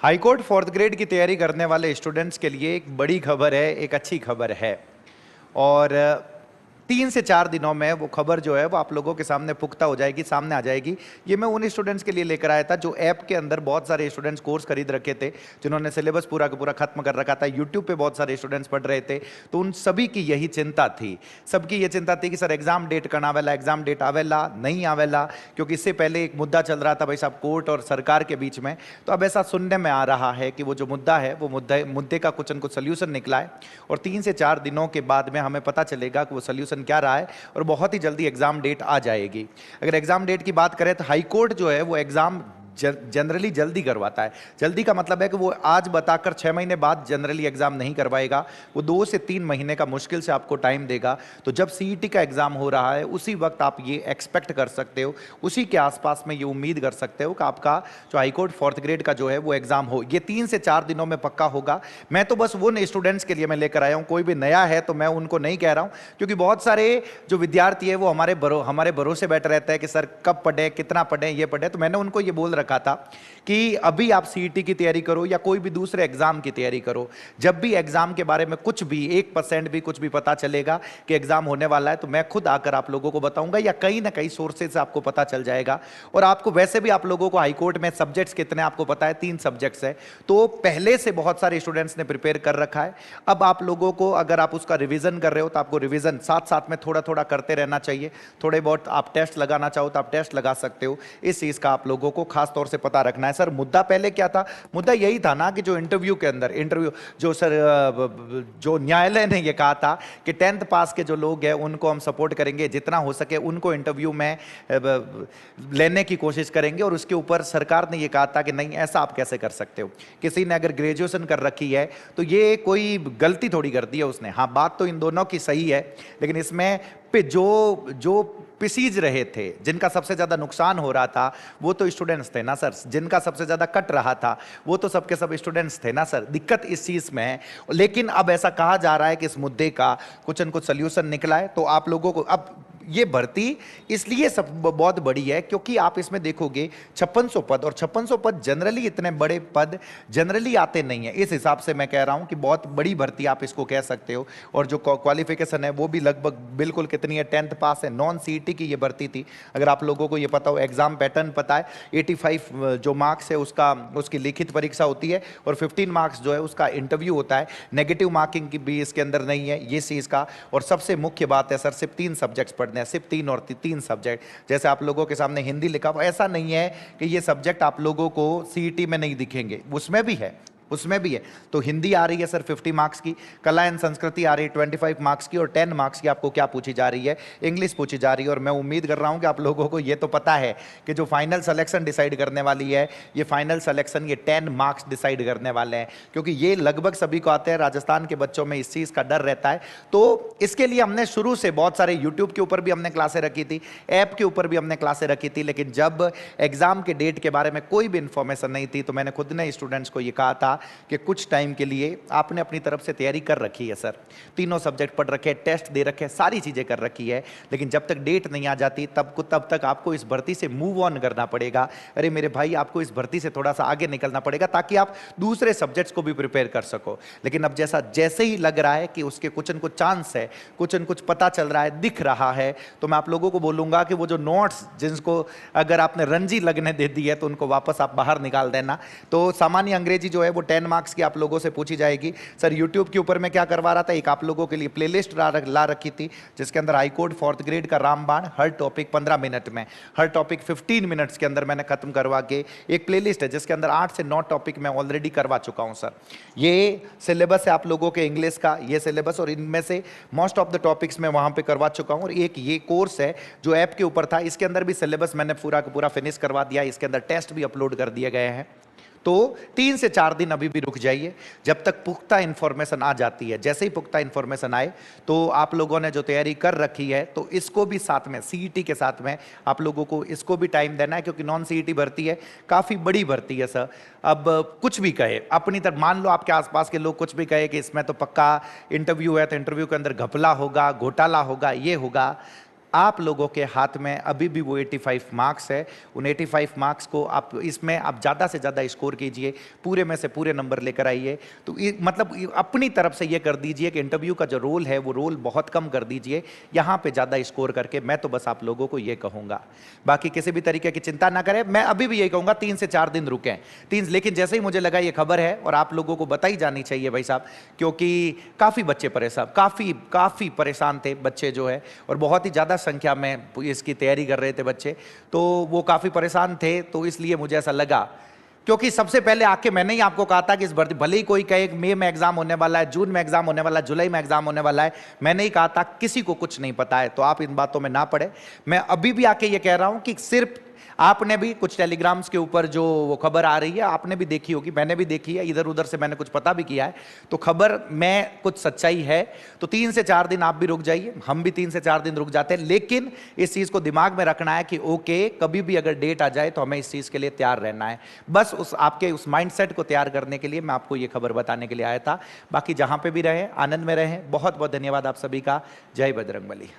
High court fourth grade की तैयारी करने वाले स्टूडेंट्स के लिए एक बड़ी खबर है, एक अच्छी खबर है। और 3 से 4 दिनों में वो खबर जो है वो आप लोगों के सामने पुख्ता हो जाएगी, सामने आ जाएगी। ये मैं उन स्टूडेंट्स के लिए लेकर आया था जो ऐप के अंदर बहुत सारे स्टूडेंट्स कोर्स खरीद रखे थे, जिन्होंने सिलेबस पूरा का पूरा खत्म कर रखा था। यूट्यूब पे बहुत सारे स्टूडेंट्स पढ़ रहे थे, तो उन सभी की यही चिंता थी। सबकी ये चिंता थी कि सर एग्जाम डेट कण आवेला, एग्जाम डेट आवेला नहीं आवेला, क्योंकि इससे पहले एक मुद्दा चल रहा था भाई साहब कोर्ट और सरकार के बीच में। तो अब ऐसा सुनने में आ रहा है कि वो जो मुद्दा है वो मुद्दे का कुछ न कुछ सोल्यूशन निकला है, और 3 से 4 दिनों के बाद में हमें पता चलेगा कि वो सोल्यूशन क्या रहा है, और बहुत ही जल्दी एग्जाम डेट आ जाएगी। अगर एग्जाम डेट की बात करें तो हाई कोर्ट जो है वो एग्जाम जनरली जल्दी करवाता है। जल्दी का मतलब है कि वो आज बताकर 6 महीने बाद जनरली एग्जाम नहीं करवाएगा, वो 2 से 3 महीने का मुश्किल से आपको टाइम देगा। तो जब सीईटी का एग्जाम हो रहा है उसी वक्त आप ये एक्सपेक्ट कर सकते हो, उसी के आसपास में ये उम्मीद कर सकते हो कि आपका जो हाईकोर्ट फोर्थ ग्रेड का जो है वो एग्जाम हो। ये 3 से 4 दिनों में पक्का होगा। मैं तो बस वो स्टूडेंट्स के लिए मैं लेकर आया हूँ, कोई भी नया है तो मैं उनको नहीं कह रहा हूँ, क्योंकि बहुत सारे जो विद्यार्थी है वो हमारे भरोसे बैठे रहते हैं कि सर कब पढ़े, कितना पढ़े, ये पढ़े। तो मैंने उनको ये बोल रखा था कि अभी आप सीईटी की तैयारी करो या कोई भी दूसरे एग्जाम की तैयारी करो, जब भी एग्जाम के बारे में कुछ भी 1% भी कुछ भी पता चलेगा कि एग्जाम होने वाला है, तो मैं खुद आकर आप लोगों को बताऊंगा, या कहीं ना कहीं सोर्सेज से आपको पता चल जाएगा। और आपको वैसे भी आप लोगों को हाईकोर्ट में सब्जेक्ट्स कितने आपको पता है, 3 सब्जेक्ट्स है, तो पहले से बहुत सारे स्टूडेंट्स ने प्रिपेयर कर रखा है। अब आप लोगों को अगर आप उसका रिवीजन कर रहे हो तो आपको रिवीजन साथ साथ में थोड़ा थोड़ा करते रहना चाहिए। थोड़े बहुत आप टेस्ट लगाना चाहो तो आप टेस्ट लगा सकते हो। इस चीज का आप लोगों को खास तौर से पता रखना है। सर मुद्दा पहले क्या था? मुद्दा यही था ना कि जो इंटरव्यू के अंदर जो न्यायालय ने ये कहा था कि 10th पास के जो लोग हैं उनको हम सपोर्ट करेंगे, जितना हो सके उनको इंटरव्यू में लेने की कोशिश करेंगे। और उसके ऊपर सरकार ने ये कहा था कि नहीं, ऐसा आप कैसे कर सकते हो? किसी ने अगर ग्रेजुएशन कर रखी है तो ये कोई गलती थोड़ी कर दी है उसने। हाँ, बात तो इन दोनों की सही है, लेकिन इसमें पे जो पिसीज रहे थे, जिनका सबसे ज्यादा नुकसान हो रहा था, वो तो स्टूडेंट्स थे ना सर। जिनका सबसे ज्यादा कट रहा था वो तो सबके सब स्टूडेंट्स थे ना सर। दिक्कत इस चीज में है। लेकिन अब ऐसा कहा जा रहा है कि इस मुद्दे का कुछ न कुछ सोल्यूशन निकला है। तो आप लोगों को अब ये भर्ती इसलिए सब बहुत बड़ी है क्योंकि आप इसमें देखोगे 5600 पद, और 5600 पद जनरली, इतने बड़े पद जनरली आते नहीं है। इस हिसाब से मैं कह रहा हूं कि बहुत बड़ी भर्ती आप इसको कह सकते हो। और जो क्वालिफिकेशन है वो भी लगभग बिल्कुल कितनी है, 10th पास है। नॉन सीईटी की ये भर्ती थी। अगर आप लोगों को ये पता हो, एग्जाम पैटर्न पता है, 85 जो मार्क्स है उसकी लिखित परीक्षा होती है, और 15 मार्क्स जो है उसका इंटरव्यू होता है। नेगेटिव मार्किंग की भी इसके अंदर नहीं है ये चीज का। और सबसे मुख्य बात है सर, सिर्फ 3 सब्जेक्ट्स पढ़ने हैं, सिर्फ 3 और 3 सब्जेक्ट। जैसे आप लोगों के सामने हिंदी लिखा हुआ, ऐसा नहीं है कि ये सब्जेक्ट आप लोगों को सीईटी में नहीं दिखेंगे, उसमें भी है, उसमें भी है। तो हिंदी आ रही है सर 50 मार्क्स की, कला एंड संस्कृति आ रही है 25 मार्क्स की, और 10 मार्क्स की आपको क्या पूछी जा रही है, इंग्लिश पूछी जा रही है। और मैं उम्मीद कर रहा हूं कि आप लोगों को ये तो पता है कि जो फाइनल सिलेक्शन डिसाइड करने वाली है, ये फाइनल सिलेक्शन ये 10 मार्क्स डिसाइड करने वाले हैं, क्योंकि ये लगभग सभी को आते हैं। राजस्थान के बच्चों में इस चीज का डर रहता है। तो इसके लिए हमने शुरू से बहुत सारे यूट्यूब के ऊपर भी हमने क्लासें रखी थी, ऐप के ऊपर भी हमने क्लासें रखी थी। लेकिन जब एग्जाम के डेट के बारे में कोई भी इंफॉर्मेशन नहीं थी, तो मैंने खुद ने स्टूडेंट्स को ये कहा था कि कुछ टाइम के लिए आपने अपनी तरफ से तैयारी कर रखी है सर, 3 सब्जेक्ट पढ़ रखे, टेस्ट दे रखे, सारी चीजें कर रखी है, लेकिन जब तक डेट नहीं आ जाती तब तक आपको इस भर्ती से मूव ऑन करना पड़ेगा। अरे मेरे भाई, आपको इस भर्ती से थोड़ा सा आगे निकलना पड़ेगा ताकि आप दूसरे सब्जेक्ट्स को भी प्रिपेयर कर सको। लेकिन अब जैसे ही लग रहा है कि उसके कुछ न कुछ चांस है, कुछ न कुछ पता चल रहा है, दिख रहा है, तो मैं आप लोगों को बोलूंगा कि वो जो नोट्स जिनको अगर आपने रंजी लगने दे दी है तो उनको वापस आप बाहर निकाल देना। तो सामान्य अंग्रेजी जो है वो 10 मार्क्स की आप लोगों से पूछी जाएगी। सर यूट्यूब के ऊपर मैं क्या करवा रहा था, एक आप लोगों के लिए प्लेलिस्ट ला रखी थी, जिसके अंदर हाईकोर्ट फोर्थ ग्रेड का रामबाण, हर टॉपिक 15 मिनट में, हर टॉपिक 15 मिनट्स के अंदर मैंने खत्म करवा के एक प्लेलिस्ट है, जिसके अंदर 8 से 9 टॉपिक मैं ऑलरेडी करवा चुका हूं सर। ये सिलेबस है आप लोगों के इंग्लिश का, ये सिलेबस, और इनमें से मोस्ट ऑफ द टॉपिक्स मैं वहां पे करवा चुका हूं। और एक ये कोर्स है जो ऐप के ऊपर था, इसके अंदर भी सिलेबस मैंने पूरा का पूरा फिनिश करवा दिया, इसके अंदर टेस्ट भी अपलोड कर दिए गए हैं। तो 3 से 4 दिन अभी भी रुक जाइए, जब तक पुख्ता इंफॉर्मेशन आ जाती है। जैसे ही पुख्ता इंफॉर्मेशन आए तो आप लोगों ने जो तैयारी कर रखी है, तो इसको भी साथ में, सीईटी के साथ में आप लोगों को इसको भी टाइम देना है, क्योंकि नॉन सीईटी भर्ती है, काफ़ी बड़ी भर्ती है सर। अब कुछ भी कहे अपनी तरफ, मान लो आपके आसपास के लोग कुछ भी कहे कि इसमें तो पक्का इंटरव्यू है, तो इंटरव्यू के अंदर घपला होगा, घोटाला होगा, ये होगा, आप लोगों के हाथ में अभी भी वो 85 मार्क्स है। उन 85 मार्क्स को आप इसमें आप ज़्यादा से ज़्यादा स्कोर कीजिए, पूरे में से पूरे नंबर लेकर आइए। तो मतलब अपनी तरफ से ये कर दीजिए कि इंटरव्यू का जो रोल है वो रोल बहुत कम कर दीजिए, यहाँ पे ज़्यादा स्कोर करके। मैं तो बस आप लोगों को ये कहूँगा, बाकी किसी भी तरीके की चिंता ना करें। मैं अभी भी यही कहूँगा 3 से 4 दिन रुकें, लेकिन जैसे ही मुझे लगा ये खबर है और आप लोगों को बताई जानी चाहिए भाई साहब, क्योंकि काफ़ी बच्चे परेशान, काफ़ी परेशान थे बच्चे जो है, और बहुत ही ज़्यादा संख्या में इसकी तैयारी कर रहे थे बच्चे, तो वो काफ़ी परेशान थे। तो इसलिए मुझे ऐसा लगा, क्योंकि सबसे पहले आके मैंने ही आपको कहा था कि इस भर्ती, भले ही कोई कहे मई में एग्जाम होने वाला है, जून में एग्जाम होने वाला है, जुलाई में एग्जाम होने वाला है, मैंने ही कहा था किसी को कुछ नहीं पता है, तो आप इन बातों में ना पड़े। मैं अभी भी आके ये कह रहा हूं कि सिर्फ आपने भी कुछ टेलीग्राम्स के ऊपर जो वो खबर आ रही है आपने भी देखी होगी, मैंने भी देखी है, इधर उधर से मैंने कुछ पता भी किया है, तो खबर में कुछ सच्चाई है। तो 3 से 4 दिन आप भी रुक जाइए, हम भी 3 से 4 दिन रुक जाते हैं, लेकिन इस चीज़ को दिमाग में रखना है कि ओके, कभी भी अगर डेट आ जाए तो हमें इस चीज़ के लिए तैयार रहना है। बस उस आपके उस माइंडसेट को तैयार करने के लिए मैं आपको ये खबर बताने के लिए आया था। बाकी जहाँ पे भी रहें, आनंद में रहें। बहुत बहुत धन्यवाद आप सभी का। जय बजरंगबली।